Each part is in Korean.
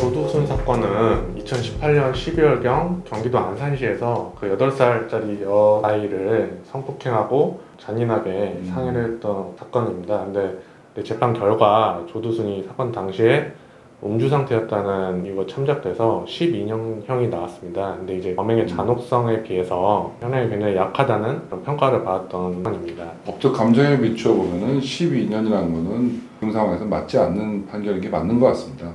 조두순 사건은 2018년 12월경 경기도 안산시에서 그 8살짜리 여아이를 성폭행하고 잔인하게 상해를 했던 사건입니다. 근데 재판 결과 조두순이 사건 당시에 음주 상태였다는 이유가 참작돼서 12년형이 나왔습니다. 근데 이제 범행의 잔혹성에 비해서 형량이 굉장히 약하다는 그런 평가를 받았던 상황입니다. 법적 감정에 비추어 보면은 12년이라는 거는 그 상황에서 맞지 않는 판결인 게 맞는 것 같습니다.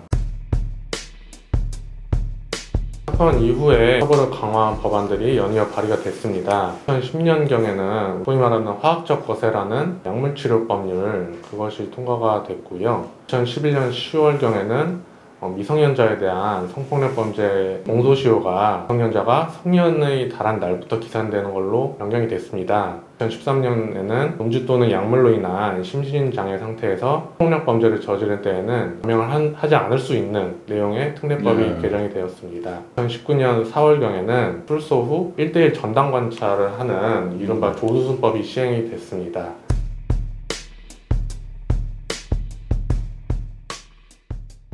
사건 이후에 처벌을 강화한 법안들이 연이어 발의가 됐습니다. 2010년경에는 소위 말하는 화학적 거세라는 약물치료법률 그것이 통과가 됐고요. 2011년 10월경에는 미성년자에 대한 성폭력 범죄 공소시효가 미성년자가 성년에 달한 날부터 기산되는 걸로 변경이 됐습니다. 2013년에는 음주 또는 약물로 인한 심신장애 상태에서 폭력 범죄를 저지른 때에는 감형을 하지 않을 수 있는 내용의 특례법이 개정이 되었습니다. 2019년 4월경에는 출소 후 1:1 전담 관찰을 하는 이른바 조두순법이 시행이 됐습니다.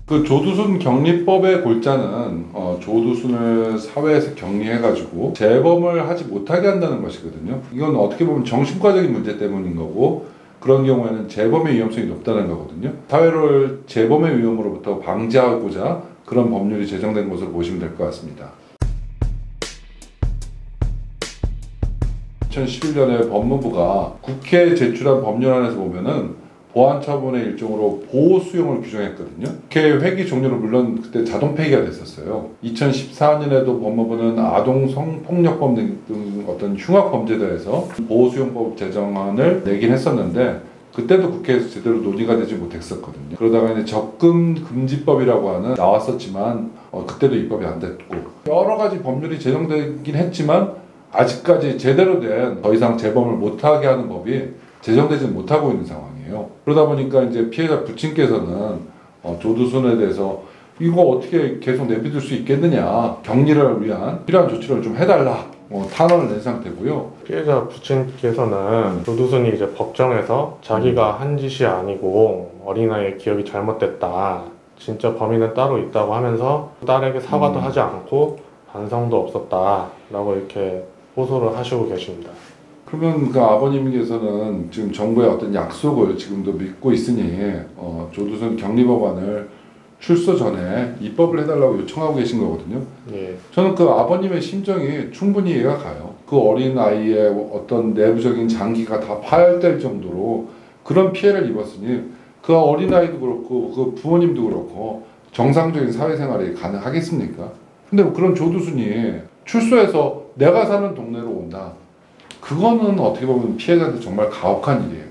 그 조두순 격리법의 골자는 조두순을 사회에서 격리해가지고 재범을 하지 못하게 한다는 것이거든요. 이건 어떻게 보면 정신과적인 문제 때문인 거고, 그런 경우에는 재범의 위험성이 높다는 거거든요. 사회를 재범의 위험으로부터 방지하고자 그런 법률이 제정된 것으로 보시면 될 것 같습니다. 2011년에 법무부가 국회에 제출한 법률안에서 보면은 보안 처분의 일종으로 보호 수용을 규정했거든요. 국회 회기 종료로 물론 그때 자동 폐기가 됐었어요. 2014년에도 법무부는 아동 성폭력범 등 어떤 흉악 범죄들에서 보호 수용법 제정안을 내긴 했었는데 그때도 국회에서 제대로 논의가 되지 못했었거든요. 그러다가 이제 접근 금지법이라고 하는 나왔었지만 그때도 입법이 안 됐고, 여러 가지 법률이 제정되긴 했지만 아직까지 제대로 된 더 이상 재범을 못하게 하는 법이 제정되지 못하고 있는 상황이에요. 그러다 보니까 이제 피해자 부친께서는 조두순에 대해서 이거 어떻게 계속 내비둘 수 있겠느냐, 격리를 위한 필요한 조치를 좀 해달라 탄원을 낸 상태고요. 피해자 부친께서는 조두순이 이제 법정에서 자기가 한 짓이 아니고 어린아이의 기억이 잘못됐다, 진짜 범인은 따로 있다고 하면서 딸에게 사과도 하지 않고 반성도 없었다라고 이렇게 호소를 하시고 계십니다. 그러면 그 아버님께서는 지금 정부의 어떤 약속을 지금도 믿고 있으니 조두순 격리법안을 출소 전에 입법을 해달라고 요청하고 계신 거거든요. 예. 저는 그 아버님의 심정이 충분히 이해가 가요. 그 어린 아이의 어떤 내부적인 장기가 다 파열될 정도로 그런 피해를 입었으니 그 어린 아이도 그렇고 그 부모님도 그렇고 정상적인 사회생활이 가능하겠습니까? 근데 그런 조두순이 출소해서 내가 사는 동네로 온다. 그거는 어떻게 보면 피해자한테 정말 가혹한 일이에요.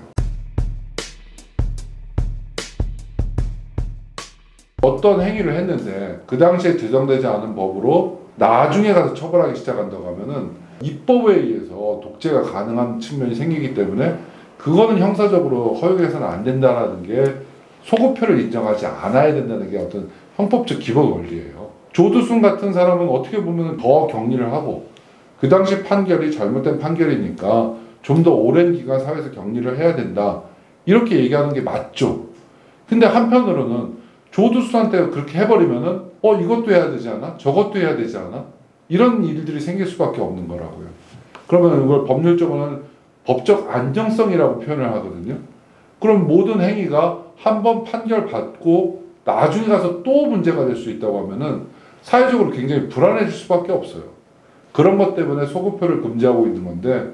어떤 행위를 했는데 그 당시에 제정되지 않은 법으로 나중에 가서 처벌하기 시작한다고 하면은 입법에 의해서 독재가 가능한 측면이 생기기 때문에 그거는 형사적으로 허용해서는 안 된다는 게 소급표를 인정하지 않아야 된다는 게 어떤 형법적 기본 원리예요. 조두순 같은 사람은 어떻게 보면 더 격리를 하고 그 당시 판결이 잘못된 판결이니까 좀 더 오랜 기간 사회에서 격리를 해야 된다, 이렇게 얘기하는 게 맞죠. 근데 한편으로는 조두순한테 그렇게 해버리면은 이것도 해야 되지 않아? 저것도 해야 되지 않아? 이런 일들이 생길 수밖에 없는 거라고요. 그러면 이걸 법률적으로는 법적 안정성이라고 표현을 하거든요. 그럼 모든 행위가 한번 판결 받고 나중에 가서 또 문제가 될 수 있다고 하면은 사회적으로 굉장히 불안해질 수밖에 없어요. 그런 것 때문에 소급표를 금지하고 있는 건데,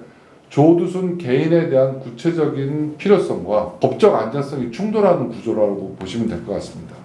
조두순 개인에 대한 구체적인 필요성과 법적 안전성이 충돌하는 구조라고 보시면 될 것 같습니다.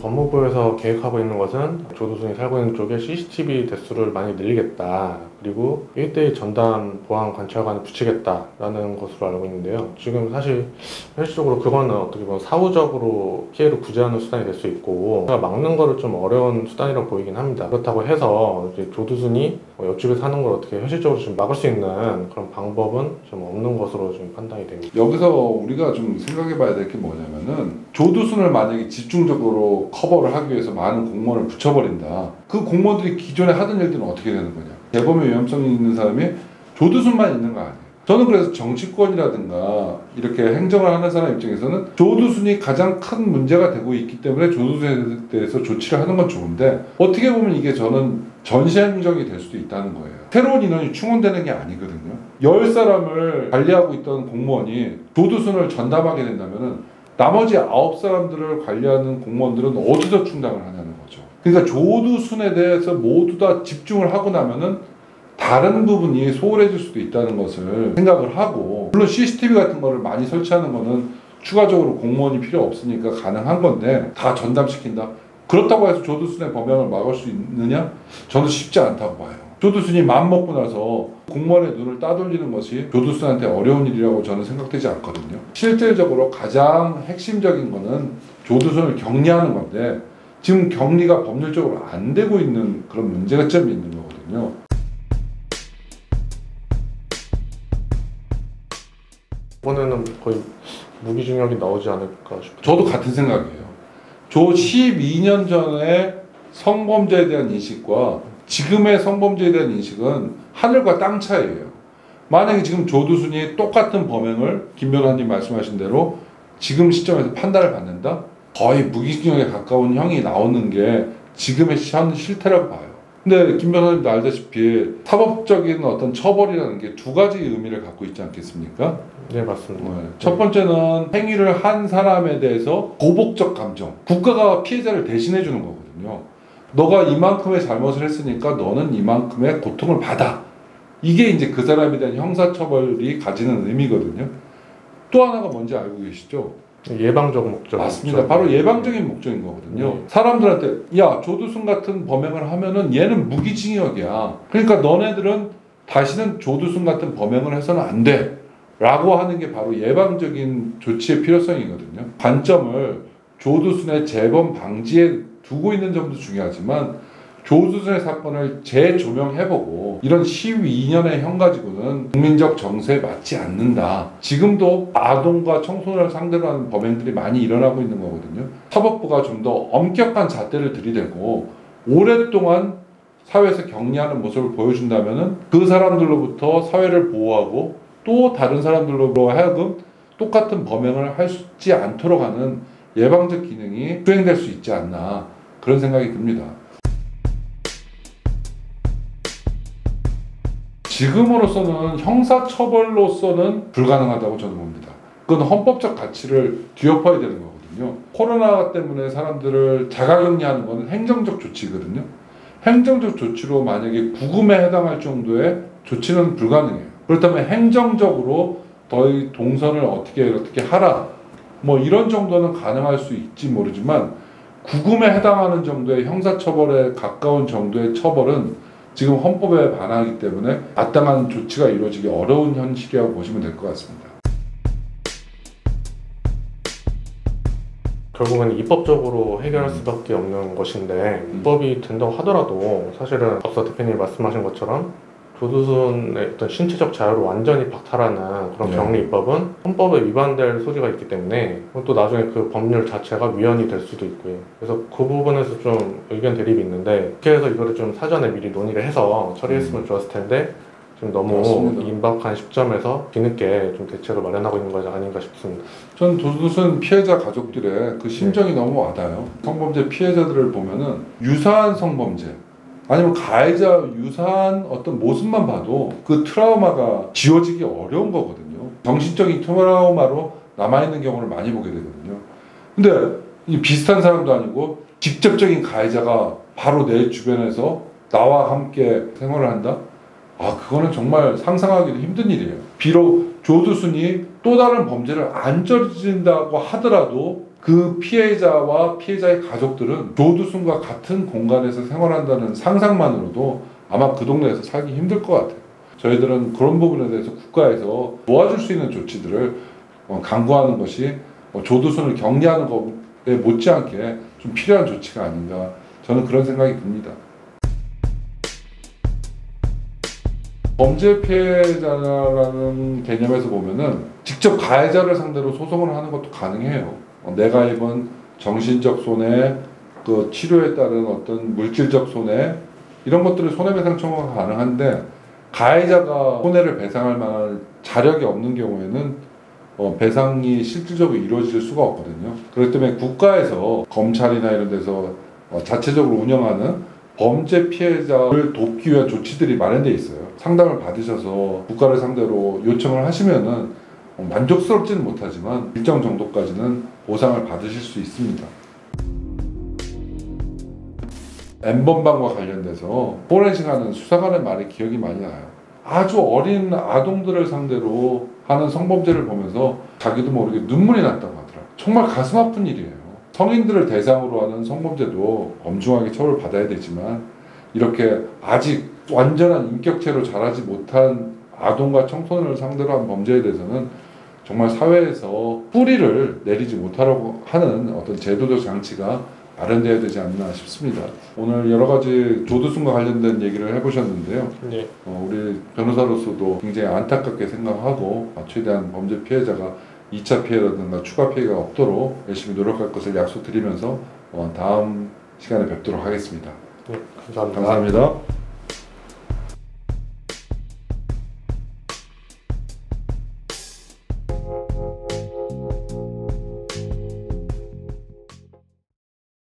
법무부에서 계획하고 있는 것은 조두순이 살고 있는 쪽에 CCTV 대수를 많이 늘리겠다, 그리고 1:1 전담 보안 관찰관을 붙이겠다라는 것으로 알고 있는데요. 지금 사실 현실적으로 그거는 어떻게 보면 사후적으로 피해를 구제하는 수단이 될 수 있고 막는 거를 좀 어려운 수단이라고 보이긴 합니다. 그렇다고 해서 이제 조두순이 옆집에 사는 걸 어떻게 현실적으로 좀 막을 수 있는 그런 방법은 좀 없는 것으로 좀 판단이 됩니다. 여기서 우리가 좀 생각해 봐야 될 게 뭐냐면은, 조두순을 만약에 집중적으로 커버를 하기 위해서 많은 공무원을 붙여버린다. 그 공무원들이 기존에 하던 일들은 어떻게 되는 거냐. 재범의 위험성이 있는 사람이 조두순만 있는 거 아니에요. 저는 그래서 정치권이라든가 이렇게 행정을 하는 사람 입장에서는 조두순이 가장 큰 문제가 되고 있기 때문에 조두순에 대해서 조치를 하는 건 좋은데, 어떻게 보면 이게 저는 전시행정이 될 수도 있다는 거예요. 새로운 인원이 충원되는 게 아니거든요. 10사람을 관리하고 있던 공무원이 조두순을 전담하게 된다면은 나머지 9사람들을 관리하는 공무원들은 어디서 충당을 하냐는 거죠. 그러니까 조두순에 대해서 모두 다 집중을 하고 나면은 다른 부분이 소홀해질 수도 있다는 것을 생각을 하고, 물론 CCTV 같은 거를 많이 설치하는 거는 추가적으로 공무원이 필요 없으니까 가능한 건데, 다 전담시킨다? 그렇다고 해서 조두순의 범행을 막을 수 있느냐? 저는 쉽지 않다고 봐요. 조두순이 마음먹고 나서 공무원의 눈을 따돌리는 것이 조두순한테 어려운 일이라고 저는 생각되지 않거든요. 실질적으로 가장 핵심적인 거는 조두순을 격리하는 건데, 지금 격리가 법률적으로 안 되고 있는 그런 문제점이 있는 거거든요. 이번에는 거의 무기징역이 나오지 않을까 싶어요. 저도 같은 생각이에요. 저 12년 전에 성범죄에 대한 인식과 지금의 성범죄에 대한 인식은 하늘과 땅 차이예요. 만약에 지금 조두순이 똑같은 범행을 김 변호사님 말씀하신 대로 지금 시점에서 판단을 받는다? 거의 무기징역에 가까운 형이 나오는 게 지금의 현 실태라고 봐요. 근데 김 변호사님도 알다시피 사법적인 어떤 처벌이라는 게 두 가지 의미를 갖고 있지 않겠습니까? 네, 맞습니다. 첫 번째는 행위를 한 사람에 대해서 보복적 감정, 국가가 피해자를 대신해 주는 거거든요. 너가 이만큼의 잘못을 했으니까 너는 이만큼의 고통을 받아. 이게 이제 그 사람에 대한 형사처벌이 가지는 의미거든요. 또 하나가 뭔지 알고 계시죠? 예방적 목적. 맞습니다. 바로 예방적인 목적인 거거든요. 사람들한테 야, 조두순 같은 범행을 하면은 얘는 무기징역이야. 그러니까 너네들은 다시는 조두순 같은 범행을 해서는 안 돼. 라고 하는 게 바로 예방적인 조치의 필요성이거든요. 관점을 조두순의 재범 방지에 두고 있는 점도 중요하지만, 조두순의 사건을 재조명해보고 이런 12년의 형 가지고는 국민적 정세에 맞지 않는다. 지금도 아동과 청소년을 상대로 하는 범행들이 많이 일어나고 있는 거거든요. 사법부가 좀 더 엄격한 잣대를 들이대고 오랫동안 사회에서 격리하는 모습을 보여준다면 그 사람들로부터 사회를 보호하고 또 다른 사람들로 하여금 똑같은 범행을 하지 않도록 하는 예방적 기능이 수행될 수 있지 않나, 그런 생각이 듭니다. 지금으로서는 형사처벌로서는 불가능하다고 저는 봅니다. 그건 헌법적 가치를 뒤엎어야 되는 거거든요. 코로나 때문에 사람들을 자가격리하는 것은 행정적 조치거든요. 행정적 조치로 만약에 구금에 해당할 정도의 조치는 불가능해요. 그렇다면 행정적으로 너희 동선을 어떻게 하라, 뭐 이런 정도는 가능할 수 있지 모르지만, 구금에 해당하는 정도의 형사처벌에 가까운 정도의 처벌은 지금 헌법에 반하기 때문에 마땅한 조치가 이루어지기 어려운 현실이라고 보시면 될 것 같습니다. 결국은 입법적으로 해결할 수밖에 없는 것인데, 입법이 된다고 하더라도 사실은 앞서 대표님이 말씀하신 것처럼 조두순의 어떤 신체적 자유를 완전히 박탈하는 그런 격리 입법은 헌법에 위반될 소지가 있기 때문에 또 나중에 그 법률 자체가 위헌이 될 수도 있고요. 그래서 그 부분에서 좀 의견 대립이 있는데, 국회에서 이거를 좀 사전에 미리 논의를 해서 처리했으면 좋았을 텐데 지금 너무 맞습니다. 임박한 시점에서 뒤늦게 좀 대책을 마련하고 있는 것이 아닌가 싶습니다. 전 조두순 피해자 가족들의 그 심정이 너무 와닿아요. 성범죄 피해자들을 보면은 유사한 성범죄, 아니면 가해자 유사한 어떤 모습만 봐도 그 트라우마가 지워지기 어려운 거거든요. 정신적인 트라우마로 남아있는 경우를 많이 보게 되거든요. 근데 이 비슷한 사람도 아니고 직접적인 가해자가 바로 내 주변에서 나와 함께 생활을 한다? 그거는 정말 상상하기도 힘든 일이에요. 비록 조두순이 또 다른 범죄를 안 저지른다고 하더라도 그 피해자와 피해자의 가족들은 조두순과 같은 공간에서 생활한다는 상상만으로도 아마 그 동네에서 살기 힘들 것 같아요. 저희들은 그런 부분에 대해서 국가에서 도와줄 수 있는 조치들을 강구하는 것이 조두순을 격리하는 것에 못지않게 좀 필요한 조치가 아닌가, 저는 그런 생각이 듭니다. 범죄 피해자라는 개념에서 보면은 직접 가해자를 상대로 소송을 하는 것도 가능해요. 내가 입은 정신적 손해, 그 치료에 따른 어떤 물질적 손해, 이런 것들을 손해배상 청구가 가능한데, 가해자가 손해를 배상할 만한 자력이 없는 경우에는 배상이 실질적으로 이루어질 수가 없거든요. 그렇기 때문에 국가에서 검찰이나 이런 데서 자체적으로 운영하는 범죄 피해자를 돕기 위한 조치들이 마련되어 있어요. 상담을 받으셔서 국가를 상대로 요청을 하시면은 만족스럽지는 못하지만 일정 정도까지는 보상을 받으실 수 있습니다. N번방과 관련돼서 포렌식 하는 수사관의 말이 기억이 많이 나요. 아주 어린 아동들을 상대로 하는 성범죄를 보면서 자기도 모르게 눈물이 났다고 하더라고요. 정말 가슴 아픈 일이에요. 성인들을 대상으로 하는 성범죄도 엄중하게 처벌받아야 되지만 이렇게 아직 완전한 인격체로 자라지 못한 아동과 청소년을 상대로 한 범죄에 대해서는 정말 사회에서 뿌리를 내리지 못하려고 하는 어떤 제도적 장치가 마련돼야 되지 않나 싶습니다. 오늘 여러 가지 조두순과 관련된 얘기를 해보셨는데요. 네. 우리 변호사로서도 굉장히 안타깝게 생각하고 최대한 범죄 피해자가 2차 피해라든가 추가 피해가 없도록 열심히 노력할 것을 약속드리면서 다음 시간에 뵙도록 하겠습니다. 네, 감사합니다. 감사합니다.